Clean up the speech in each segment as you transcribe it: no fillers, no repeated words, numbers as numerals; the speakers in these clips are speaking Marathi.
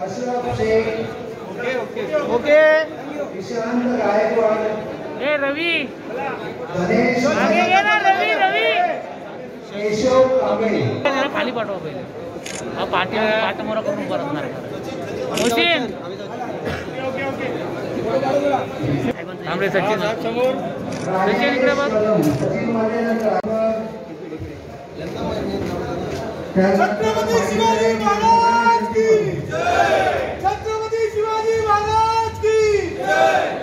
अशरफ शेख, ओके ईशांत गायकवाड, ए रवी गणेश आगे ये ना रवी केशव कांबळे, जरा खाली पाठवा पहिले हा पाठमोरा करून परतणार मोहसिन थांबले सचिन इकडे बघ सचिन मानेनंतर छत्रपती शिवाजी महाराज की जय, छत्रपती शिवाजी महाराज की जय।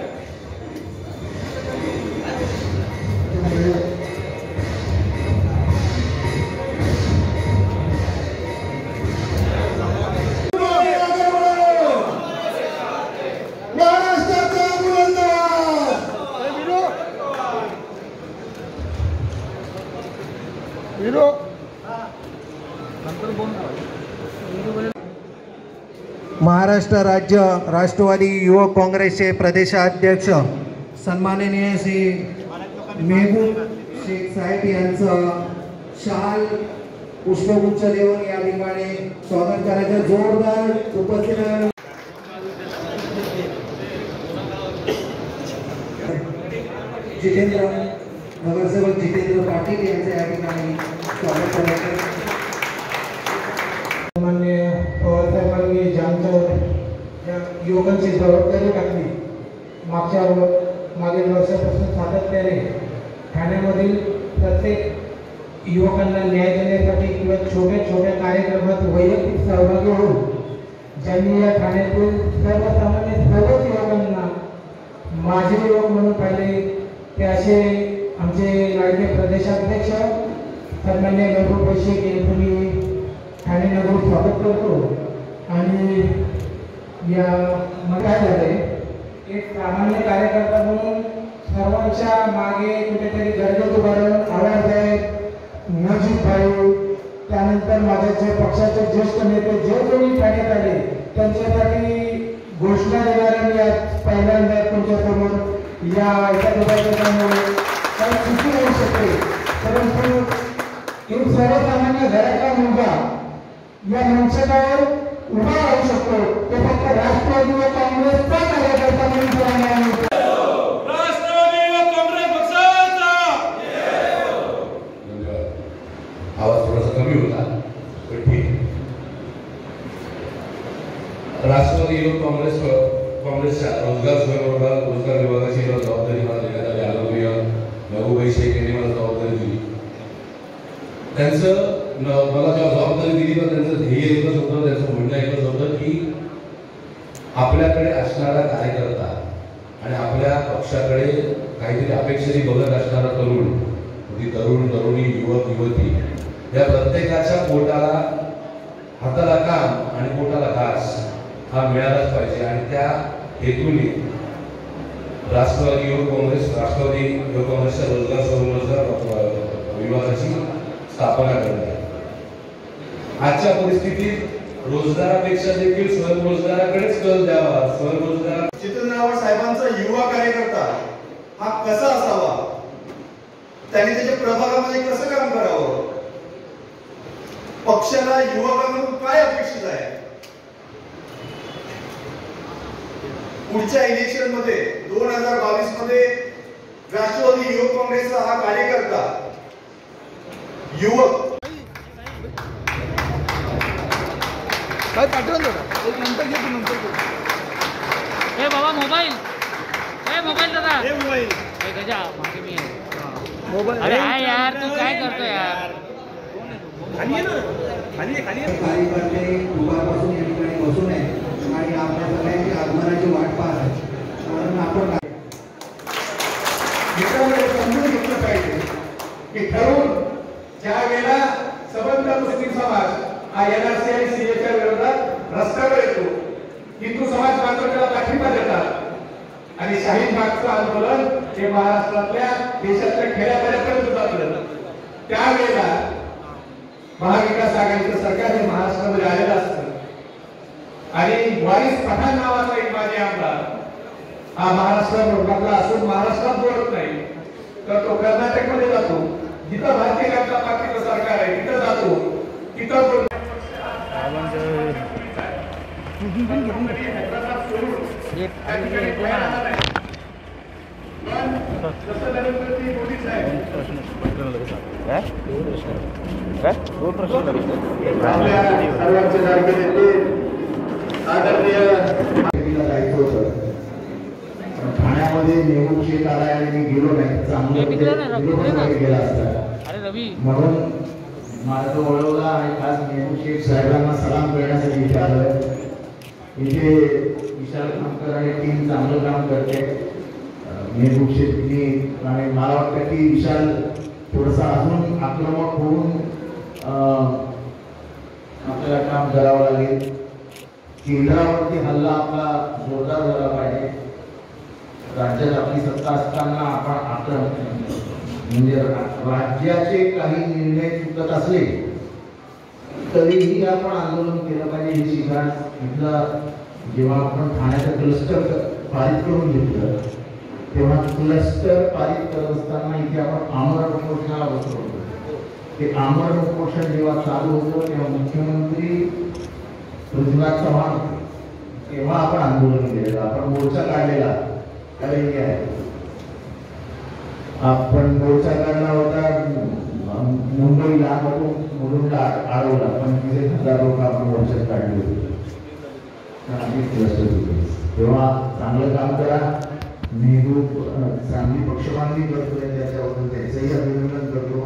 महाराष्ट्र राज्य राष्ट्रवादी युवक काँग्रेसचे प्रदेशाध्यक्ष सन्माननीय श्री मेहबूब शेख साहेब यांचं शाल पुष्पगुच्छ देऊन या ठिकाणी स्वागत करायचं जोरदार उपस्थित जितेंद्र नगरसेवक जितेंद्र पाटील यांचे या ठिकाणी स्वागत करायचं। युवकांची जबाबदारी टाकली मागील वर्षापासून सातत्याने ठाण्यामधील प्रत्येक युवकांना न्याय देण्यासाठी किंवा छोट्या छोट्या कार्यक्रमात वैयक्तिक सहभागी होऊन ज्यांनी या ठाण्यातील सर्वसामान्य सर्वच युवकांना माझे युवक म्हणून पाहिले ते असे आमचे लाडके प्रदेशाध्यक्ष सन्मान्य मेहबूब शेख यांचे मी ठाणे नगर स्वागत करतो। आणि या काय झालंय एक सामान्य कार्यकर्ता म्हणून सर्वांच्या मागे कुठेतरी गर्दीत उभारून आवाज आहेत नजीब भाई, त्यानंतर माझ्या जे पक्षाचे ज्येष्ठ नेते जे कोणी ठाण्यात आले त्यांच्यासाठी घोषणा देणारा मी आज पहिल्यांदा तुमच्यासमोर या त्यामुळे काही चुकी होऊ शकते, परंतु एक सर्वसामान्य घराचा मुलगा या मंचावर उभा राहू शकतो ते फक्त राष्ट्रवादी व काँग्रेसचा कार्यकर्ता म्हणून राष्ट्रवादी व काँग्रेस पक्षाचा आवाज थोडासा कमी होता पण ठीक। राष्ट्रवादी युवक काँग्रेसच्या रोजगार विभागाची जबाबदारी मला देण्यात आली। आदरणीय मेहबूब शेख यांनी मला जबाबदारी दिली। त्यांचं मला जेव्हा जबाबदारी दिली तर त्यांचं ध्येय एकच होतं, त्यांचं म्हणणं एकच होतं की आपल्याकडे असणारा कार्यकर्ता आणि आपल्या पक्षाकडे काहीतरी अपेक्षेने बघत असणारा तरुण तरुणी युवक युवती या प्रत्येकाच्या पोटाला हाताला काम आणि पोटाला घास हा मिळालाच पाहिजे आणि त्या हेतूने राष्ट्रवादी युवक काँग्रेसच्या रोजगार विभागाची स्थापना करण्यात आली। आजच्या परिस्थितीत रोजगारापेक्षा देखील स्वयंरोजगाराकडेच कल द्यावा। स्वयंरोजगार जितेंद्र साहेबांचा युवा कार्यकर्ता हा कसा असावा, त्यांनी त्याच्या प्रभागामध्ये कसं काम करावं, पक्षाला युवकांकडून काय अपेक्षित आहे, पुढच्या इलेक्शन मध्ये 2022 मध्ये राष्ट्रवादी युवक काँग्रेसचा हा कार्यकर्ता युवक काय पाठवून एक नंतर घेतो ए बाबा मोबाईल दादा मोबाईल गजा मागे मी मोबाईल। अरे हाय यार तू काय करतो यार खाली कार्यकर्ते दुपारपासून या ठिकाणी बसून आहे आणि आपल्या सगळ्यांची आगमनाची वाट पाहत आहे, म्हणून आपण समजून घेतलं पाहिजे की ठरवून ज्या वेळेला सबंध मुस्लिम समाज हा NRC आणि CAच्या विरोधात रस्त्यावर येतो, हिंदू समाज मात्र त्याला पाठिंबा देतात आणि शाहीद मागचं आंदोलन हे महाराष्ट्रातल्या देशातल्या खेड्यापाड्यापर्यंत जातं। त्यावेळेला महाविकास आघाडीचं सरकार हे महाराष्ट्रामध्ये आलेलं असतं आणि वारिस पठाण नावाचा एक माजी आमदार हा महाराष्ट्रात असून महाराष्ट्रात बोलत नाही तर तो कर्नाटकमध्ये जातो, जिथं भारतीय जनता पार्टीचं सरकार आहे तिथं जातो, तिथं ठाण्यामध्ये नेहमी शेत आला आणि मी गेलो नाही चांगलं गेला असता म्हणून मला तो वळवला आणि आज नेहरू शेख साहेबांना सलाम करण्यासाठी इथे आलोय. इथे विशाल कामकर आणि टीम चांगलं काम करते नेहरू शेखनी आणि मला वाटतं की विशाल थोडंसं अजून आक्रमक होऊन आपल्याला काम करावं लागेल. केंद्रावरती हल्ला आपला जोरदार झाला पाहिजे. राज्यात आपली सत्ता असताना आपण म्हणजे राज्याचे काही निर्णय चुकत असले तरीही आपण आंदोलन केलं पाहिजे. हे शिकाण इथला जेव्हा आपण ठाण्याचं क्लस्टर पारित करून घेतलं तेव्हा क्लस्टर पारित करत असताना इथे आपण आमरण उपोषणाला बसलो होतो. ते आमरण उपोषण जेव्हा चालू होतं तेव्हा मुख्यमंत्री पृथ्वीराज चव्हाण तेव्हा आपण आंदोलन केलेलं, आपण मोर्चा काढलेला. कारण हे आहे आपण मोर्चा काढला होता मुंबईला मुलुंडला अडवला 25,000 लोक आपण मोर्चात काढले होते. तेव्हा चांगलं काम करा. नेहरू चांगली पक्षपाती करतोय त्याच्याबद्दल त्याचंही अभिनंदन करतो.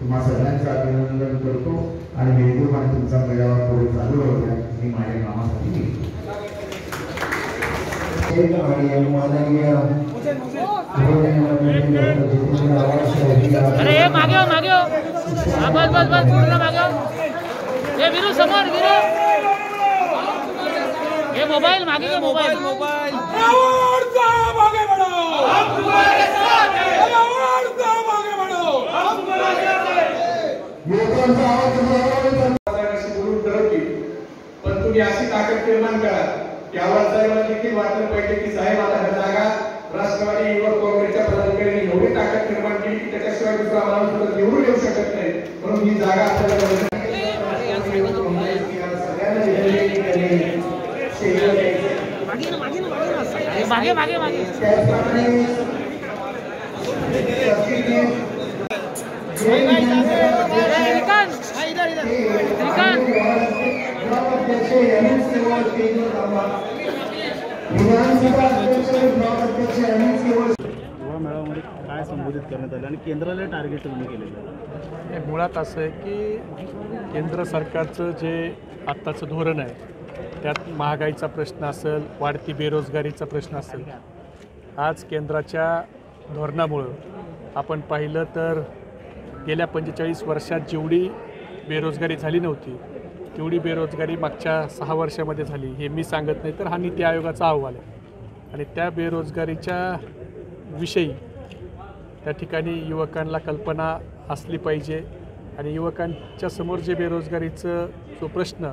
तुम्हा सगळ्यांचं अभिनंदन करतो आणि नेहरू आणि तुमचा मेळावा पुढे चालू होत्या मी माझ्या कामासाठी अरे मागे हो मागे हो बस बस बस पूर्ण मागे हो. हे विरू समोर विरू हे मोबाईल मागे का मोबाईल मोबाईल आगे बढ़ो हम तुम्हारे साथ हैं आगे बढ़ो हम तुम्हारे साथ हैं. पण तुम्ही अशी ताकद निर्माण करा की आवाज देखील वाटलं पाहिजे की साहेब आता हा जागा राष्ट्रवादी युवक काँग्रेसच्या पदाधिकाऱ्यांनी एवढी ताकद निर्माण केली की त्याच्याशिवाय दुसरा माणूस सुद्धा निवडून येऊ शकत नाही. म्हणून ही जागा आपल्याला मागे मागे मागे मेळाव्यामध्ये काय संबोधित करण्यात आलं आणि केंद्राला टार्गेट तुम्ही केलेलं आहे? मुळात असं आहे की केंद्र सरकारचं जे आत्ताचं धोरण आहे त्यात महागाईचा प्रश्न असेल, वाढती बेरोजगारीचा प्रश्न असेल. आज केंद्राच्या धोरणामुळं आपण पाहिलं तर गेल्या 45 वर्षात जेवढी बेरोजगारी झाली नव्हती तेवढी बेरोजगारी मागच्या 6 वर्षामध्ये झाली. हे मी सांगत नाही तर हा नीती आयोगाचा अहवाल आहे. आणि त्या बेरोजगारीच्या विषयी त्या ठिकाणी युवकांना कल्पना असली पाहिजे आणि युवकांच्या समोर जे बेरोजगारीचं जो प्रश्न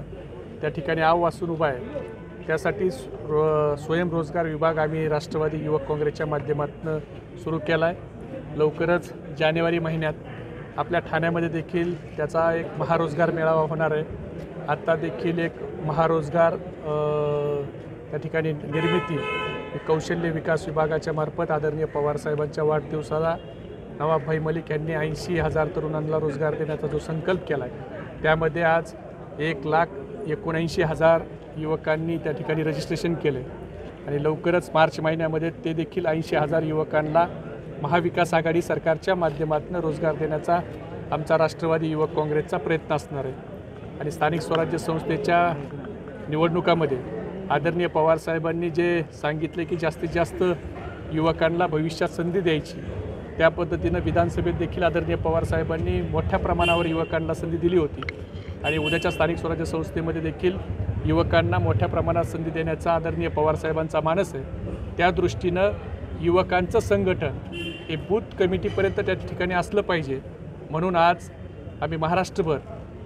त्या ठिकाणी आव वासून उभा आहे त्यासाठी स्वयंरोजगार विभाग आम्ही राष्ट्रवादी युवक काँग्रेसच्या माध्यमातून सुरू केला आहे. लवकरच जानेवारी महिन्यात आपल्या ठाण्यामध्ये देखील त्याचा एक महारोजगार मेळावा होणार आहे. आत्ता देखील एक महारोजगार त्या ठिकाणी निर्मिती कौशल्य विकास विभागाच्या मार्फत आदरणीय पवारसाहेबांच्या वाढदिवसाला नवाबभाई मलिक यांनी 80,000 तरुणांना रोजगार देण्याचा जो संकल्प केला आहे त्यामध्ये आज 1,79,000 युवकांनी त्या ठिकाणी रजिस्ट्रेशन केलं आहे आणि लवकरच मार्च महिन्यामध्ये ते देखील 80,000 युवकांना महाविकास आघाडी सरकारच्या माध्यमातून रोजगार देण्याचा आमचा राष्ट्रवादी युवक काँग्रेसचा प्रयत्न असणार आहे. आणि स्थानिक स्वराज्य संस्थेच्या निवडणुकामध्ये आदरणीय पवारसाहेबांनी जे सांगितले की जास्तीत जास्त युवकांना भविष्यात संधी द्यायची त्या पद्धतीनं विधानसभेत देखील आदरणीय पवारसाहेबांनी मोठ्या प्रमाणावर युवकांना संधी दिली होती आणि उद्याच्या स्थानिक स्वराज्य संस्थेमध्ये देखील युवकांना मोठ्या प्रमाणात संधी देण्याचा आदरणीय पवारसाहेबांचा मानस आहे. त्या दृष्टीनं युवकांचं संघटन हे बूथ कमिटीपर्यंत त्या ठिकाणी असलं पाहिजे. म्हणून आज आम्ही महाराष्ट्रभर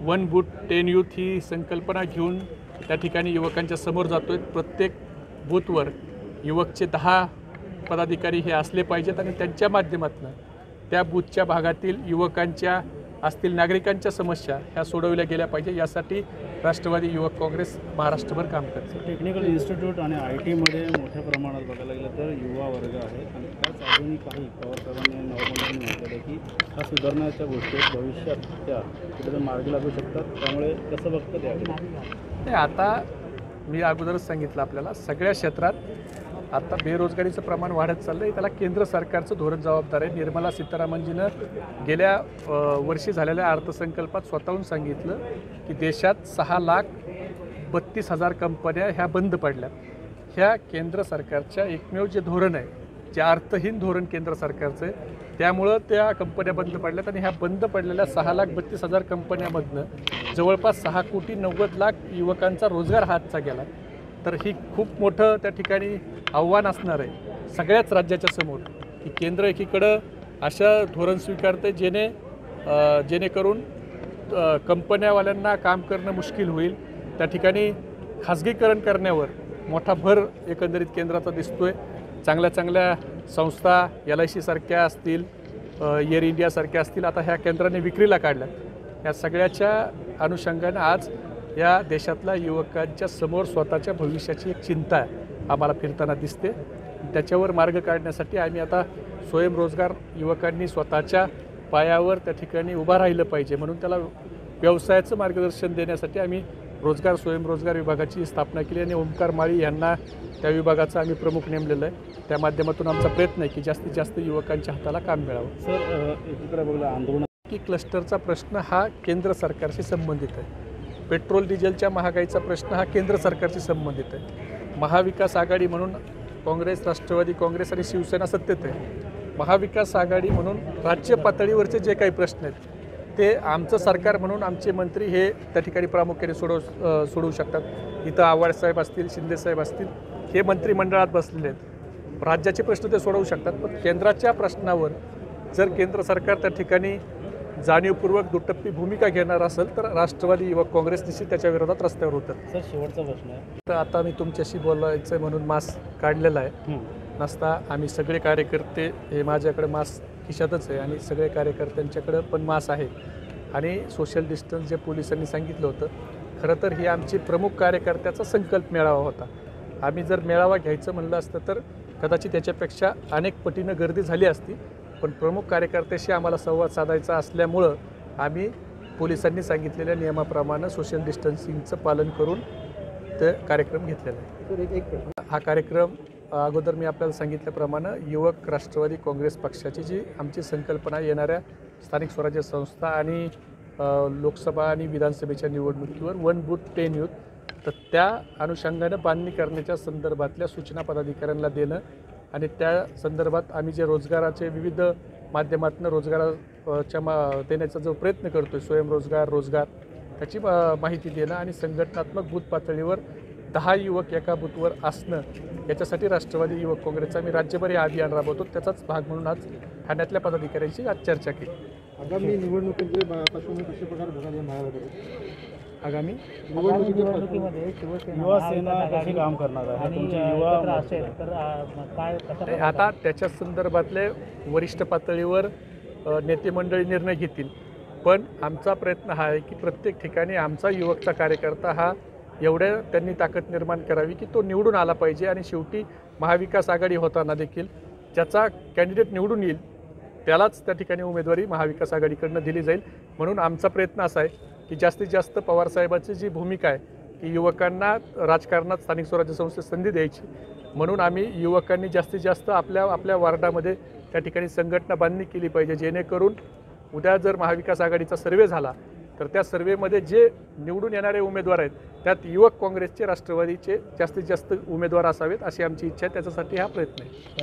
1 बूथ 10 यूथ ही संकल्पना घेऊन त्या ठिकाणी युवकांच्या समोर जातो आहे. प्रत्येक बूथवर युवकचे 10 पदाधिकारी हे असले पाहिजेत आणि त्यांच्या माध्यमातून त्या बूथच्या भागातील युवकांच्या असतील नागरिकांच्या समस्या ह्या सोडवल्या गेल्या पाहिजे, यासाठी राष्ट्रवादी युवक काँग्रेस महाराष्ट्रभर काम करते. टेक्निकल इन्स्टिट्यूट आणि IT मध्ये मोठ्या प्रमाणात बघायला गेलं तर युवा वर्ग आहे आणि त्याच अजूनही काही पवारसाहेबांनी नवमंडळांनी म्हटलेलं आहे की ह्या सुधारण्याच्या गोष्टी भविष्यात त्या कुठेतरी मार्गी लागू शकतात. त्यामुळे कसं बघतं त्याकडे? नाही, आता मी अगोदरच सांगितलं आपल्याला सगळ्या क्षेत्रात आता बेरोजगारीचं प्रमाण वाढत चाललं आहे. त्याला केंद्र सरकारचं धोरण जबाबदार आहे. निर्मला सीतारामनजीनं गेल्या वर्षी झालेल्या अर्थसंकल्पात स्वतःहून सांगितलं की देशात 6,32,000 कंपन्या ह्या बंद पडल्या. ह्या केंद्र सरकारच्या एकमेव जे धोरण आहे, जे अर्थहीन धोरण केंद्र सरकारचं आहे, त्यामुळं त्या कंपन्या बंद पडल्यात आणि ह्या बंद पडलेल्या 6,32,000 कंपन्यामधनं जवळपास 6,90,00,000 युवकांचा रोजगार हातचा गेला. तर ही खूप मोठं त्या ठिकाणी आव्हान असणार आहे सगळ्याच राज्याच्या समोर की केंद्र एकीकडं अशा धोरण स्वीकारते जेणेकरून कंपन्यावाल्यांना काम करणं मुश्किल होईल. त्या ठिकाणी खाजगीकरण करण्यावर मोठा भर एकंदरीत केंद्राचा दिसतोय. चांगल्या चांगल्या संस्था LIC सारख्या असतील, एअर इंडियासारख्या असतील, आता ह्या केंद्राने विक्रीला काढल्या. या सगळ्याच्या अनुषंगानं आज या देशातल्या युवकांच्या समोर स्वतःच्या भविष्याची एक चिंता आहे आम्हाला फिरताना दिसते. त्याच्यावर मार्ग काढण्यासाठी आम्ही आता स्वयंरोजगार युवकांनी स्वतःच्या पायावर त्या ठिकाणी उभा राहिलं पाहिजे म्हणून त्याला व्यवसायाचं मार्गदर्शन देण्यासाठी आम्ही स्वयंरोजगार विभागाची स्थापना केली आणि ओंकार माळी यांना त्या विभागाचा आम्ही प्रमुख नेमलेलं आहे. त्या माध्यमातून आमचा प्रयत्न आहे की जास्तीत जास्त युवकांच्या हाताला काम मिळावं. सर, एकीकडे बघलं आंदोलन की क्लस्टरचा प्रश्न हा केंद्र सरकारशी संबंधित आहे. पेट्रोल डिझेलच्या महागाईचा प्रश्न हा केंद्र सरकारशी संबंधित आहे. महाविकास आघाडी म्हणून काँग्रेस, राष्ट्रवादी काँग्रेस आणि शिवसेना सत्तेत आहे. महाविकास आघाडी म्हणून राज्य पातळीवरचे जे काही प्रश्न आहेत ते आमचं सरकार म्हणून आमचे मंत्री हे त्या ठिकाणी प्रामुख्याने सोडवू शकतात. इथं आव्हाडसाहेब असतील, शिंदेसाहेब असतील, हे मंत्रिमंडळात बसलेले आहेत. राज्याचे प्रश्न ते सोडवू शकतात. पण केंद्राच्या प्रश्नावर जर केंद्र सरकार त्या ठिकाणी जाणीवपूर्वक दुटप्पी भूमिका घेणार असेल तर राष्ट्रवादी युवक काँग्रेस निश्चित त्याच्या विरोधात रस्त्यावर होतं. सर, शेवटचा प्रश्न आहे. तर आता मी तुमच्याशी बोलायचं म्हणून मास्क काढलेला आहे. नसता आम्ही सगळे कार्यकर्ते हे माझ्याकडे मास्क खिशातच आहे आणि सगळे कार्यकर्त्यांच्याकडे पण मास्क आहे आणि सोशल डिस्टन्स जे पोलिसांनी सांगितलं होतं. खरं तर ही आमची प्रमुख कार्यकर्त्याचा संकल्प मेळावा होता. आम्ही जर मेळावा घ्यायचं म्हणलं असतं तर कदाचित त्याच्यापेक्षा अनेक पटीनं गर्दी झाली असती. पण प्रमुख कार्यकर्त्याशी आम्हाला संवाद साधायचा असल्यामुळं आम्ही पोलिसांनी सांगितलेल्या नियमाप्रमाणे सोशल डिस्टन्सिंगचं पालन करून ते कार्यक्रम घेतलेला आहे. हा कार्यक्रम अगोदर मी आपल्याला सांगितल्याप्रमाणे युवक राष्ट्रवादी काँग्रेस पक्षाची जी आमची संकल्पना येणाऱ्या स्थानिक स्वराज्य संस्था आणि लोकसभा आणि विधानसभेच्या निवडणुकीवर 1 बूथ 10 यूथ, तर त्या अनुषंगानं बांधणी करण्याच्या संदर्भातल्या सूचना पदाधिकाऱ्यांना देणं आणि त्या संदर्भात आम्ही जे रोजगाराचे विविध माध्यमातून रोजगाराच्या देण्याचा जो प्रयत्न करतो आहे, रोजगार त्याची माहिती देणं आणि संघटनात्मक बूथ पातळीवर 10 युवक एका बूथवर असणं, याच्यासाठी राष्ट्रवादी युवक काँग्रेसचा आम्ही राज्यभर हे अभियान राबवतो. त्याचाच भाग म्हणून आज ठाण्यातल्या पदाधिकाऱ्यांशी आज चर्चा केली. आगामी निवडणुकीचे कसे प्रकार आगामी निवडणुकीमध्ये युवा सेना कशी काम करणार आहे? तुमचे युवा असेल तर काय आता त्याच्या संदर्भातले वरिष्ठ पातळीवर नेते मंडळी निर्णय घेतील. पण आमचा प्रयत्न हा आहे की प्रत्येक ठिकाणी आमचा युवकचा कार्यकर्ता हा एवढ्या त्यांनी ताकद निर्माण करावी की तो निवडून आला पाहिजे आणि शेवटी महाविकास आघाडी होताना देखील ज्याचा कॅन्डिडेट निवडून येईल त्यालाच त्या ठिकाणी उमेदवारी महाविकास आघाडीकडनं दिली जाईल. म्हणून आमचा प्रयत्न असा आहे की जास्तीत जास्त पवारसाहेबांची जी भूमिका आहे की युवकांना राजकारणात स्थानिक स्वराज्य संस्थेत संधी द्यायची, म्हणून आम्ही युवकांनी जास्तीत जास्त आपल्या वार्डामध्ये त्या ठिकाणी संघटना बांधणी केली पाहिजे, जेणेकरून उद्या जर महाविकास आघाडीचा सर्वे झाला तर त्या सर्वेमध्ये जे निवडून येणारे उमेदवार आहेत त्यात युवक काँग्रेसचे, राष्ट्रवादीचे जास्तीत जास्त उमेदवार असावेत अशी आमची इच्छा आहे. त्याच्यासाठी हा प्रयत्न आहे.